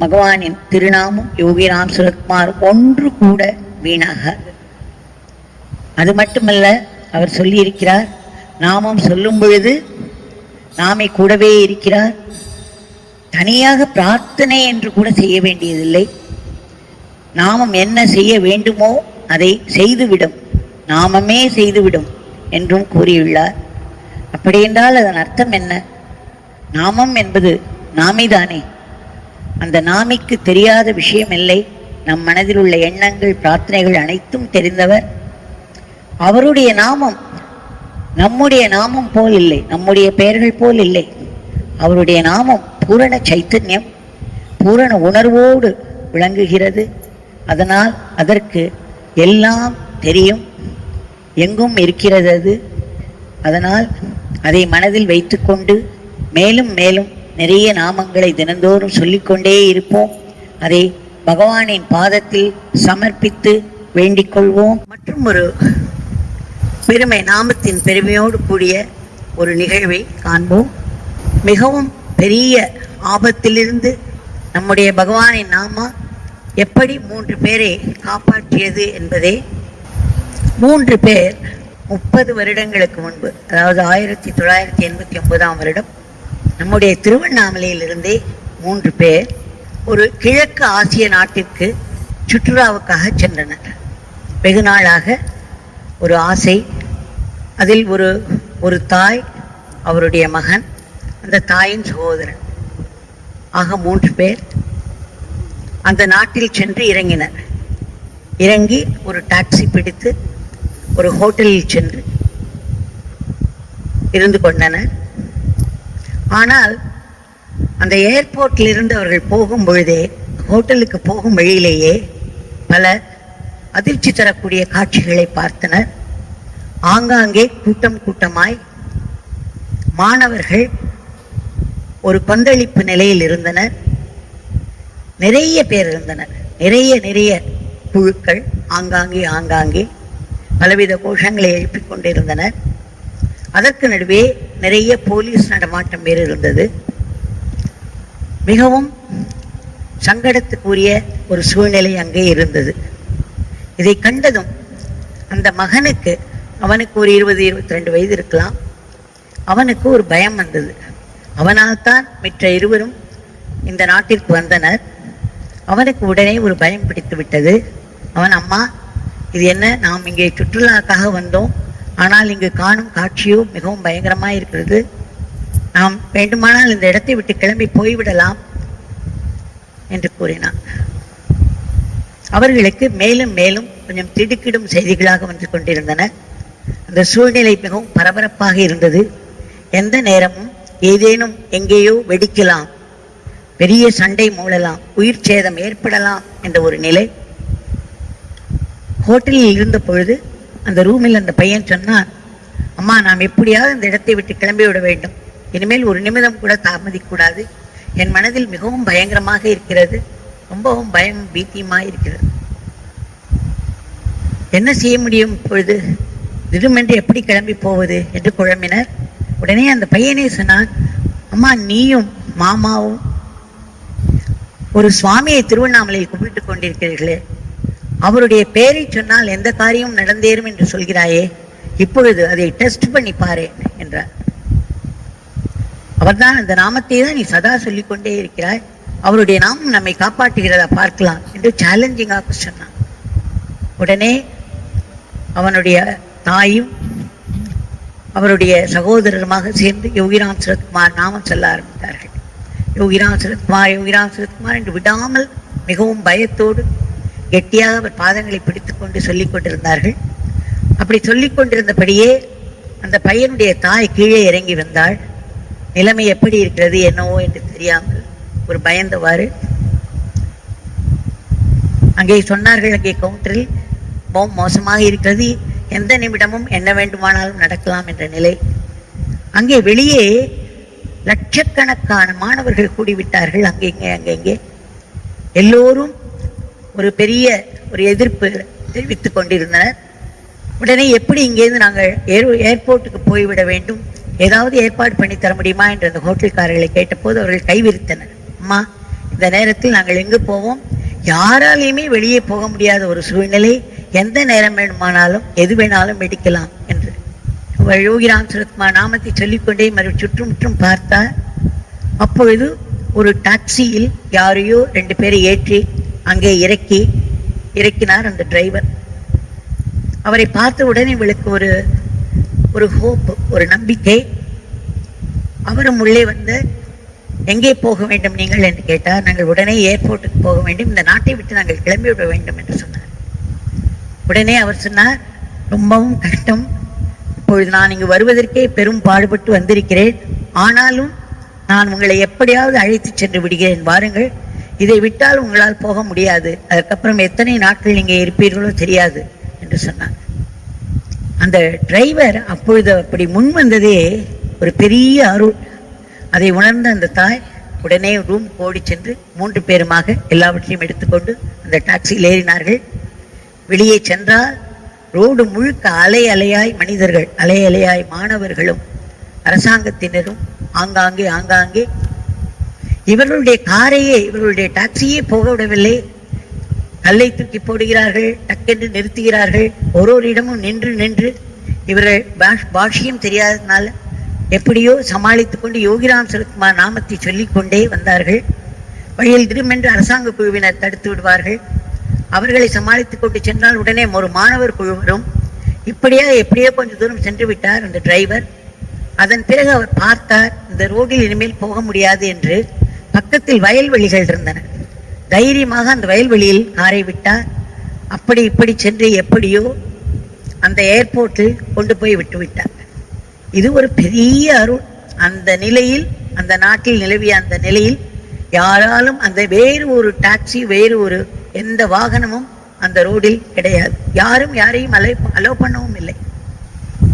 பகவானின் திருநாமம் யோகிராம் சுரத்குமார் ஒன்று கூட வீணாகாது. அது மட்டுமல்ல, அவர் சொல்லியிருக்கிறார், நாமம் சொல்லும் பொழுது நாமே கூடவே இருக்கிறார். தனியாக பிரார்த்தனை என்று கூட செய்ய வேண்டியதில்லை. நாமம் என்ன செய்ய வேண்டுமோ அதை செய்துவிடும், நாமமே செய்துவிடும் என்றும் கூறியுள்ளார். அப்படி என்றால் அதன் அர்த்தம் என்ன? நாமம் என்பது நாமிதானே. அந்த நாமிக்கு தெரியாத விஷயம் இல்லை. நம் மனதில் உள்ள எண்ணங்கள், பிரார்த்தனைகள் அனைத்தும் தெரிந்தவர். அவருடைய நாமம் நம்முடைய நாமம் போல் இல்லை, நம்முடைய பெயர்கள் போல் இல்லை. அவருடைய நாமம் பூரண சைத்தன்யம், பூரண உணர்வோடு விளங்குகிறது. அதனால் அதற்கு எல்லாம் தெரியும், எங்கும் இருக்கிறது அது. அதனால் அதை மனதில் வைத்துக்கொண்டு மேலும் மேலும் நிறைய நாமங்களை தினந்தோறும் சொல்லிக்கொண்டே இருப்போம். அதை பகவானின் பாதத்தில் சமர்ப்பித்து வேண்டிக் கொள்வோம். மற்றும் ஒரு பெருமை, நாமத்தின் பெருமையோடு கூடிய ஒரு நிகழ்வை காண்போம். மிகவும் பெரிய ஆபத்திலிருந்து நம்முடைய பகவானின் நாமம் எப்படி 3 பேரை காப்பாற்றியது என்பதே. 3 பேர் 30 வருடங்களுக்கு முன்பு, அதாவது 1989ஆம் வருடம், நம்முடைய திருவண்ணாமலையிலிருந்தே 3 பேர் ஒரு கிழக்கு ஆசிய நாட்டிற்கு சுற்றுலாவுக்காக சென்றனர். வெகு நாளாக ஒரு ஆசை. அதில் ஒரு தாய், அவருடைய மகன், அந்த தாயின் சகோதரன் ஆக 3 பேர் அந்த நாட்டில் சென்று இறங்கினர். இறங்கி ஒரு டாக்ஸி பிடித்து ஒரு ஹோட்டலில் சென்று இருந்து கொண்டனர். ஆனால் அந்த ஏர்போர்ட்டில் இருந்து அவர்கள் போகும் பொழுதே, ஹோட்டலுக்கு போகும் வழியிலேயே பல அதிர்ச்சி தரக்கூடிய காட்சிகளை பார்த்தனர். ஆங்காங்கே கூட்டம் கூட்டமாய் மாணவர்கள் ஒரு கொந்தளிப்பு நிலையில் இருந்தனர். நிறைய பேர் இருந்தனர், நிறைய குழுக்கள் ஆங்காங்கே பலவித கோஷங்களை எழுப்பிக் கொண்டிருந்தனர். அதற்கு நடுவே நிறைய போலீஸ் நடமாட்டம் வேறு இருந்தது. மிகவும் சங்கடத்துக்குரிய ஒரு சூழ்நிலை அங்கே இருந்தது. இதை கண்டதும் அந்த மகனுக்கு, அவனுக்கு ஒரு 20-22 வயது இருக்கலாம், அவனுக்கு ஒரு பயம் வந்தது. அவனால் தான் மற்ற இருவரும் இந்த நாட்டிற்கு வந்தனர். அவனுக்கு உடனே ஒரு பயம் பிடித்து விட்டது. அவன், அம்மா, இது என்ன? நாம் இங்கே சுற்றுலாக்காக வந்தோம், ஆனால் இங்கு காணும் காட்சியோ மிகவும் பயங்கரமாக இருக்கிறது. நாம் வேண்டுமானால் இந்த இடத்தை விட்டு கிளம்பி போய்விடலாம் என்று கூறினான். அவர்களுக்கு மேலும் மேலும் கொஞ்சம் திடுக்கிடும் செய்திகளாக வந்து கொண்டிருந்தன. அந்த சூழ்நிலை மிகவும் பரபரப்பாக இருந்தது. எந்த நேரமும் ஏதேனும் எங்கேயோ வெடிக்கலாம், பெரிய சண்டை மூழலாம், உயிர் சேதம் ஏற்படலாம் என்ற ஒரு நிலை. ஹோட்டலில் இருந்த பொழுது அந்த ரூமில் அந்த பையன் சொன்னான், அம்மா, நாம் எப்படியாவது இந்த இடத்தை விட்டு கிளம்பி விட வேண்டும். இனிமேல் ஒரு நிமிடம் கூட தாமதிக்கூடாது. என் மனதில் மிகவும் பயங்கரமாக இருக்கிறது, ரொம்பவும் பயம் பீத்தியமாக இருக்கிறது. என்ன செய்ய முடியும் இப்பொழுது? திடுமென்று எப்படி கிளம்பி போவது என்று குழம்பினர். உடனே அந்த பையனே சொன்னான், அம்மா, நீயும் மாமாவும் ஒரு சுவாமியை திருவண்ணாமலையில் கும்பிட்டுக் கொண்டிருக்கிறீர்களே, அவருடைய பெயரை சொன்னால் எந்த காரியமும் நடந்தேறும் என்று சொல்கிறாயே, இப்பொழுது அதை டெஸ்ட் பண்ணி பாரு என்றார். அவர்தான், அந்த நாமத்தை தான் நீ சதா சொல்லிக்கொண்டே இருக்கிறாய், அவருடைய நாமம் நம்மை காப்பாற்றுகிறதா, பார்க்கலாம் என்று சேலஞ்சிங்காக சொன்னான். உடனே அவனுடைய தாயும் அவருடைய சகோதரருமாக சேர்ந்து யோகிராம் சுரத்குமார் நாமம் சொல்ல ஆரம்பித்தார்கள். யோகிராம் சுரத்குமார், யோகிராம் சுரத்குமார் என்று விடாமல் மிகவும் பயத்தோடு கெட்டியாக அவர் பாதங்களை பிடித்துக்கொண்டு சொல்லிக் கொண்டிருந்தார்கள். அப்படி சொல்லிக் கொண்டிருந்தபடியே அந்த பையனுடைய தாய் கீழே இறங்கி வந்தாள். நிலைமை எப்படி இருக்கிறது என்னவோ என்று தெரியாமல் ஒரு பயந்தவாறு அங்கே சொன்னார்கள், அங்கே கவுண்டரில் ரொம்ப மோசமாக இருக்கிறது, எந்த நிமிடமும் என்ன வேண்டுமானாலும் நடக்கலாம் என்ற நிலை. அங்கே வெளியே லட்சக்கணக்கான மாணவர்கள் கூடிவிட்டார்கள். அங்கெங்கே எல்லோரும் ஒரு பெரிய ஒரு எதிர்ப்பு தெரிவித்துக் கொண்டிருந்தனர். உடனே எப்படி இங்கேருந்து நாங்கள் ஏர்போர்ட்டுக்கு போய்விட வேண்டும், ஏதாவது ஏற்பாடு பண்ணி தர முடியுமா என்று அந்த ஹோட்டல்காரர்களை கேட்டபோது அவர்கள் கைவிரித்தனர். அம்மா, இந்த நேரத்தில் நாங்கள் எங்கு போவோம்? யாராலையுமே வெளியே போக முடியாத ஒரு சூழ்நிலை, எந்த நேரம் வேணுமானாலும் எது வேணாலும் வெடிக்கலாம் என்று யோகிராம் சரத்குமார் நாமத்தை சொல்லிக்கொண்டே மறு சுற்றுமுற்றும் பார்த்தார். அப்பொழுது ஒரு டாக்ஸியில் யாரையோ 2 பேரை ஏற்றி அங்கே இறக்கினார் அந்த டிரைவர். அவரை பார்த்த உடனே இவளுக்கு ஒரு ஹோப், ஒரு நம்பிக்கை. அவரும் உள்ளே வந்து, எங்கே போக வேண்டும் நீங்கள் என்று கேட்டார். நாங்கள் உடனே ஏர்போர்ட்டுக்கு போக வேண்டும், இந்த நாட்டை விட்டு நாங்கள் கிளம்பி விட வேண்டும் என்று சொன்னார். உடனே அவர் சொன்னார், ரொம்பவும் கஷ்டம், இப்பொழுது நான் இங்கு வருவதற்கே பெரும் பாடுபட்டு வந்திருக்கிறேன், ஆனாலும் நான் உங்களை எப்படியாவது அழைத்து சென்று விடுகிறேன், வாருங்கள், இதை விட்டால் உங்களால் போக முடியாது, அதற்கப்புறம் எத்தனை நாட்கள் நீங்க இருப்பீர்களோ தெரியாது என்று சொன்னார். அந்த டிரைவர் அப்பொழுது அப்படி முன் வந்ததே ஒரு பெரிய அருள். அதை உணர்ந்த அந்த தாய் உடனே ரூம் ஓடி சென்று 3 பேருமாக எல்லாவற்றையும் எடுத்துக்கொண்டு அந்த டாக்ஸியில் ஏறினார்கள். வெளியே சென்றால் ரோடு முழுக்க அலை அலையாய் மனிதர்கள், அலை அலையாய் மாணவர்களும் அரசாங்கத்தினரும் ஆங்காங்கே இவர்களுடைய காரையே, இவர்களுடைய டாக்ஸியே போக விடவில்லை. கல்லை தூக்கி போடுகிறார்கள், டக்கென்று நிறுத்துகிறார்கள். ஒரு இடமும் நின்று இவர்கள் பாஷையும் தெரியாததுனால எப்படியோ சமாளித்துக் கொண்டு யோகிராம் சரத்குமார் நாமத்தை சொல்லிக் கொண்டே வந்தார்கள். வழியில் திருமென்று அரசாங்க குழுவினர் தடுத்து விடுவார்கள். அவர்களை சமாளித்துக் கொண்டு சென்றால் உடனே ஒரு மாணவர் குழு வரும். எப்படியோ கொஞ்சம் தூரம் சென்று விட்டார் அந்த டிரைவர். அதன் பிறகு அவர் பார்த்தார், இந்த ரோடில் இனிமேல் போக முடியாது என்று. பக்கத்தில் வயல்வெளிகள் இருந்தன. தைரியமாக அந்த வயல்வெளியில் காரை விட்டார். அப்படி இப்படி சென்று எப்படியோ அந்த ஏர்போர்ட்டில் கொண்டு போய் விட்டுவிட்டார். இது ஒரு பெரிய அருள். அந்த நிலையில், அந்த நாட்டில் நிலவிய அந்த நிலையில் யாராலும் அந்த வேறு ஒரு டாக்ஸி, வேறு ஒரு எந்த வாகனமும் அந்த ரோடில் கிடையாது. யாரும் யாரையும் அலோ பண்ணவும் இல்லை.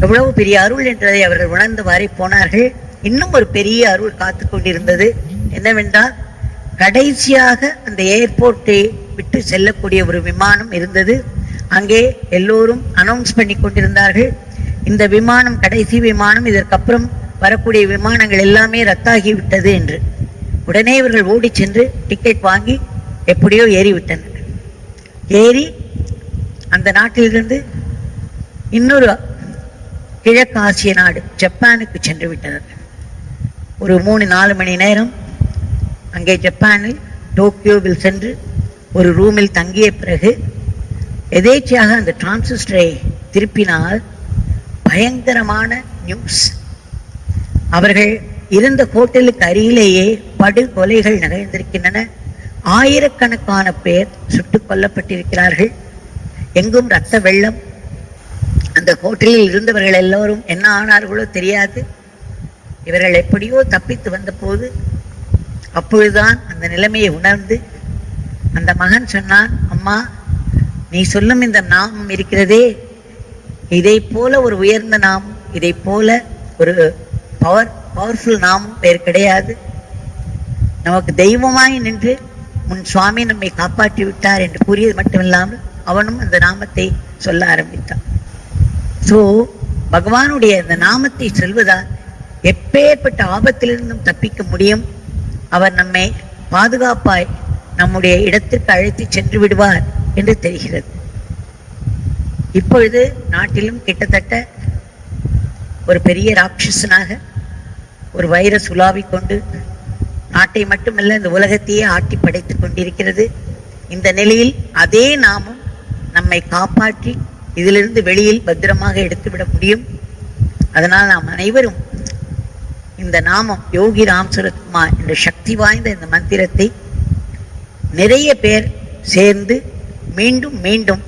எவ்வளவு பெரிய அருள் என்றதை அவர்கள் உணர்ந்தவாறே போனார்கள். இன்னும் ஒரு பெரிய அருள் காத்து கொண்டிருந்தது. என்னவென்றால், கடைசியாக அந்த ஏர்போர்ட்டை விட்டு செல்லக்கூடிய ஒரு விமானம் இருந்தது. அங்கே எல்லோரும் அனௌன்ஸ் பண்ணி கொண்டிருந்தார்கள், இந்த விமானம் கடைசி விமானம், இதற்கப்புறம் வரக்கூடிய விமானங்கள் எல்லாமே ரத்தாகிவிட்டது என்று. உடனே இவர்கள் ஓடி சென்று டிக்கெட் வாங்கி எப்படியோ ஏறிவிட்டனர். ஏறி அந்த நாட்டிலிருந்து இன்னொரு கிழக்கு ஆசிய நாடு ஜப்பானுக்கு சென்று விட்டனர். ஒரு 3-4 மணி நேரம் அங்கே ஜப்பானில் டோக்கியோவில் சென்று ஒரு ரூமில் தங்கிய பிறகு எதேச்சையாக அந்த டிரான்சிஸ்டரை திருப்பினால் பயங்கரமான நியூஸ். அவர்கள் இருந்த ஹோட்டலுக்கு அருகிலேயே படுகொலைகள் நிகழ்ந்திருக்கின்றன. ஆயிரக்கணக்கான பேர் சுட்டுக் கொல்லப்பட்டிருக்கிறார்கள். எங்கும் இரத்த வெள்ளம். அந்த ஹோட்டலில் இருந்தவர்கள் எல்லோரும் என்ன ஆனார்களோ தெரியாது. இவர்கள் எப்படியோ தப்பித்து வந்த போது அப்பொழுதுதான் அந்த நிலைமையை உணர்ந்து அந்த மகன் சொன்னான், அம்மா, நீ சொல்லும் இந்த நாமம் இருக்கிறதே, இதை போல ஒரு உயர்ந்த நாமம், இதை போல ஒரு பவர்ஃபுல் நாமம் வேறு கிடையாது. நமக்கு தெய்வமாய் நின்று முன் சுவாமி நம்மை காப்பாற்றி விட்டார் என்று கூறியது மட்டுமில்லாமல் அவனும் அந்த நாமத்தை சொல்ல ஆரம்பித்தான். சோ பகவானுடைய அந்த நாமத்தை சொல்வதால் எப்பேற்பட்ட ஆபத்திலிருந்தும் தப்பிக்க முடியும். அவர் நம்மை பாதுகாப்பாய் நம்முடைய இடத்திற்கு அழைத்து சென்று விடுவார் என்று தெரிகிறது. இப்பொழுது நாட்டிலும் கிட்டத்தட்ட ஒரு பெரிய ராட்சசனாக ஒரு வைரஸ் உலாவிக் கொண்டு நாட்டை மட்டுமல்ல இந்த உலகத்தையே ஆட்டி படைத்துக் கொண்டிருக்கிறது. இந்த நிலையில் அதே நாமும் நம்மை காப்பாற்றி இதிலிருந்து வெளியில் பத்திரமாக எடுத்துவிட முடியும். அதனால் நாம் அனைவரும் இந்த நாமம் யோகி ராம் சரத்குமார் என்ற சக்தி வாய்ந்த இந்த மந்திரத்தை நிறைய பேர் சேர்ந்து மீண்டும் மீண்டும்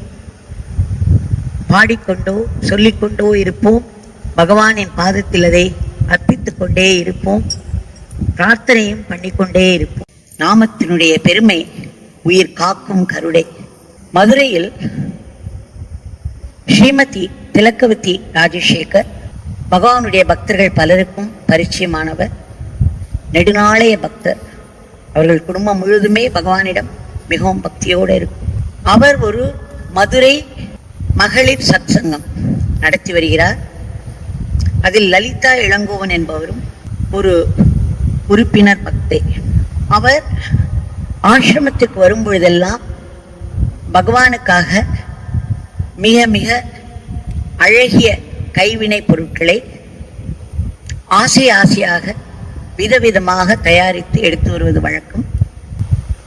பாடிக்கொண்டோ சொல்லிக்கொண்டோ இருப்போம். பகவானின் பாதத்தில் அதை அர்ப்பித்துக் கொண்டே இருப்போம். பிரார்த்தனையும் பண்ணிக்கொண்டே இருப்போம். நாமத்தினுடைய பெருமை உயிர் காக்கும் கருடை. மதுரையில் ஸ்ரீமதி திலக்கவதி ராஜசேகர் பகவானுடைய பக்தர்கள் பலருக்கும் பரிச்சயமானவர், நெடுநாளைய பக்தர். அவர்கள் குடும்பம் முழுதுமே பகவானிடம் மிகவும் பக்தியோடு இருக்கும். அவர் ஒரு மதுரை மகளிர் சத்சங்கம் நடத்தி வருகிறார். அதில் லலிதா இளங்கோவன் என்பவரும் ஒரு உறுப்பினர் பக்தை. அவர் ஆசிரமத்துக்கு வரும் பொழுதெல்லாம் பகவானுக்காக மிக மிக அழகிய கைவினை பொருட்களை ஆசை ஆசையாக விதவிதமாக தயாரித்து எடுத்து வருவது வழக்கம்.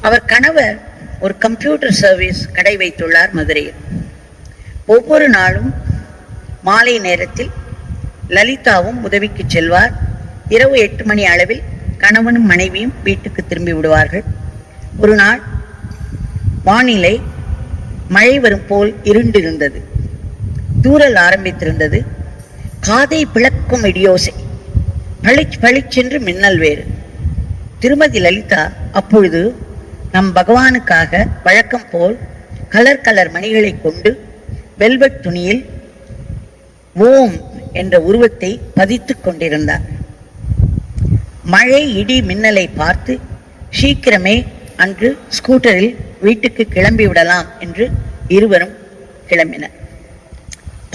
அவர் கணவர் ஒரு கம்ப்யூட்டர் சர்வீஸ் கடை வைத்துள்ளார் மதுரையில். ஒவ்வொரு நாளும் மாலை நேரத்தில் லலிதாவும் உதவிக்கு செல்வார். இரவு 8 மணி அளவில் கணவனும் மனைவியும் வீட்டுக்கு திரும்பி விடுவார்கள். ஒரு நாள் வானிலை மழை வரும் போல் இருண்டிருந்தது. தூறல் ஆரம்பித்திருந்தது. காதை பிளக்கும் இடியோசை, பளிச்சென்று மின்னல் வேறு. திருமதி லலிதா அப்பொழுது நம் பகவானுக்காக வழக்கம் போல் கலர் கலர் மணிகளை கொண்டு வெல்வெட் துணியில் ஓம் என்ற உருவத்தை பதித்துக் கொண்டிருந்தார். மழை இடி மின்னலை பார்த்து சீக்கிரமே அன்று ஸ்கூட்டரில் வீட்டுக்கு கிளம்பி விடலாம் என்று இருவரும் கிளம்பினர்.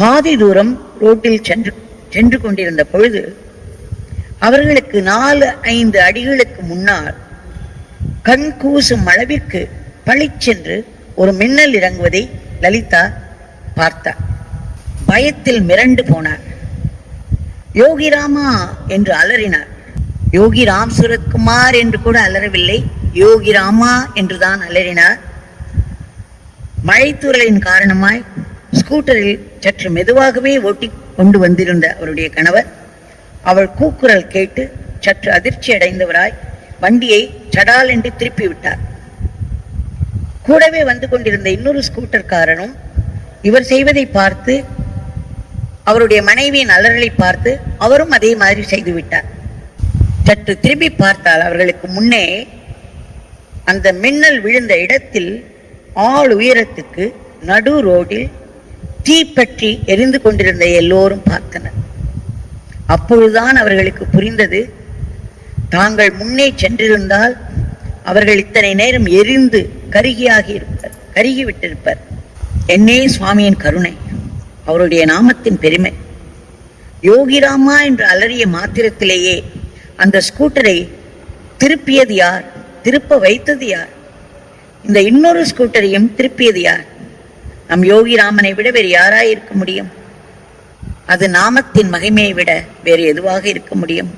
பாதி தூரம் ரோட்டில் சென்று கொண்டிருந்த பொழுது அவர்களுக்கு 4-5 அடிகளுக்கு முன்னால் கண் கூசும் அளவிற்கு பளிச்சென்று ஒரு மின்னல் இறங்குவதை லலிதா பார்த்தார். பயத்தில் மிரண்டு போனார். யோகிராமா என்று அலறினார். யோகி ராம் சுரத்குமார் என்று கூட அலறவில்லை, யோகி ராமா என்றுதான் அலறினார். மழைத்தூரலின் காரணமாய் ஸ்கூட்டரில் சற்று மெதுவாகவே ஓட்டி கொண்டு வந்திருந்த அவருடைய கணவர் அவள் கூக்குரல் கேட்டு சற்று அதிர்ச்சி அடைந்தவராய் வண்டியை சடால் என்று திருப்பி விட்டார். கூடவே வந்து கொண்டிருந்த இன்னொரு ஸ்கூட்டர்காரனும் இவர் செய்வதை பார்த்து, அவருடைய மனைவியின் அலறலை பார்த்து அவரும் அதே மாதிரி செய்து விட்டார். சற்று திரும்பி பார்த்தால் அவர்களுக்கு முன்னே அந்த மின்னல் விழுந்த இடத்தில் ஆள் உயரத்துக்கு நடு ரோடில் தீப்பற்றி எரிந்து கொண்டிருந்த எல்லோரும் பார்த்தனர். அப்பொழுதுதான் அவர்களுக்கு புரிந்தது, தாங்கள் முன்னே சென்றிருந்தால் அவர்கள் இத்தனை நேரம் எரிந்து கருகிவிட்டிருப்பர். என்னே சுவாமியின் கருணை, அவருடைய நாமத்தின் பெருமை. யோகிராமா என்று அலறிய மாத்திரத்திலேயே அந்த ஸ்கூட்டரை திருப்பியது யார்? திருப்ப வைத்தது யார்? இந்த இன்னொரு ஸ்கூட்டரையும் திருப்பியது யார்? நம் யோகிராமனை விட வேறு யாராய் இருக்க முடியும்? அது நாமத்தின் மகிமையை விட வேறு எதுவாக இருக்க முடியும்?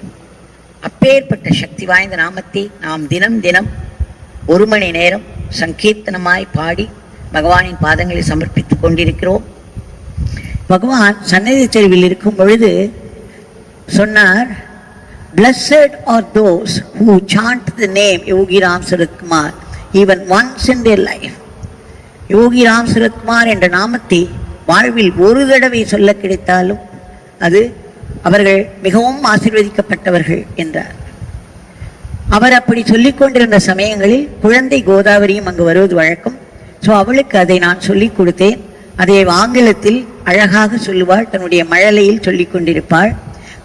அப்பேற்பட்ட சக்தி வாய்ந்த நாமத்தை நாம் தினம் தினம் 1 மணி நேரம் சங்கீர்த்தனமாய் பாடி பகவானின் பாதங்களை சமர்ப்பித்துக் கொண்டிருக்கிறோம். பகவான் சன்னதி தெருவில் இருக்கும் பொழுது சொன்னார், Blessed are those who chant the name Yogi Ram Surat Kumar even once in their life. யோகி ராம் சுரத்குமார் என்ற நாமத்தை வாழ்வில் ஒரு தடவை சொல்ல கிடைத்தாலும் அது அவர்கள் மிகவும் ஆசீர்வதிக்கப்பட்டவர்கள் என்றார். அவர் அப்படி சொல்லிக் கொண்டிருந்த சமயங்களில் குழந்தை கோதாவரியும் அங்கு வருவது வழக்கம். ஸோ அவளுக்கு அதை நான் சொல்லிக் கொடுத்தேன். அதை ஆங்கிலத்தில் அழகாக சொல்லுவாள், தன்னுடைய மழலையில் சொல்லிக் கொண்டிருப்பாள்.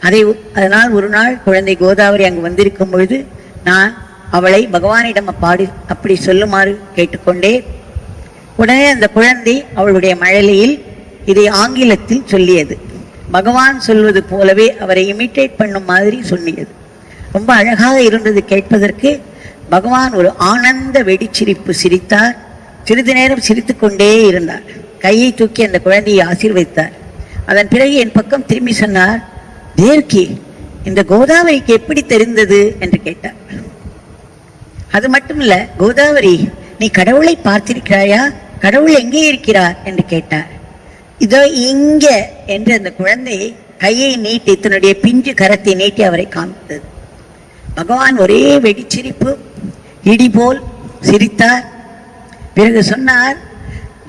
அதனால் ஒரு நாள் குழந்தை கோதாவரி அங்கு வந்திருக்கும் பொழுது நான் அவளை பகவானிடம் அப்படி சொல்லுமாறு கேட்டுக்கொண்டே, உடனே அந்த குழந்தை அவளுடைய மழலையில் இதை ஆங்கிலத்தில் சொல்லியது. பகவான் சொல்வது போலவே அவரை இமிட்டேட் பண்ணும் மாதிரி சொல்லியது. ரொம்ப அழகாக இருந்தது கேட்பதற்கு. பகவான் ஒரு ஆனந்த வெடிச்சிரிப்பு சிரித்தார். சிறிது நேரம் சிரித்து கொண்டே இருந்தார். கையை தூக்கி அந்த குழந்தையை ஆசீர்வதித்தார். அதன் பிறகு என் பக்கம் திரும்பி சொன்னார், தேர்க்கி, இந்த கோதாவரிக்கு எப்படி தெரிந்தது என்று கேட்டார். அது மட்டுமில்ல, கோதாவரி, நீ கடவுளை பார்த்திருக்கிறாயா? கடவுள் எங்கே இருக்கிறார் என்று கேட்டார். இதோ இங்க என்று அந்த குழந்தை கையை நீட்டி தன்னுடைய பிஞ்சு கரத்தை நீட்டி அவரை காமித்தது. பகவான் ஒரே வெடிச்சிரிப்பு, இடி போல் சிரித்தார். பிறகு சொன்னார்,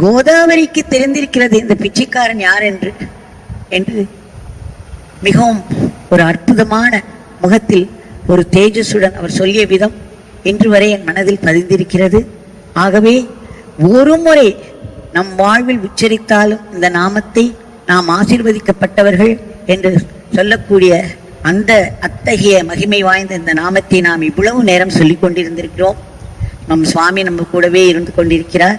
கோதாவரிக்கு தெரிந்திருக்கிறது இந்த பிச்சைக்காரன் யார் என்று மிகவும் ஒரு அற்புதமான முகத்தில் ஒரு தேஜஸுடன் அவர் சொல்லிய விதம் இன்று வரை என் மனதில் பதிந்திருக்கிறது. ஆகவே ஒரு முறை நம் வாழ்வில் உச்சரித்தாலும் இந்த நாமத்தை நாம் ஆசீர்வதிக்கப்பட்டவர்கள் என்று சொல்லக்கூடிய அந்த அத்தகைய மகிமை வாய்ந்த இந்த நாமத்தை நாம் இவ்வளவு நேரம் சொல்லிக் கொண்டிருந்திருக்கிறோம். நம் சுவாமி நம்ம கூடவே இருந்து கொண்டிருக்கிறார்.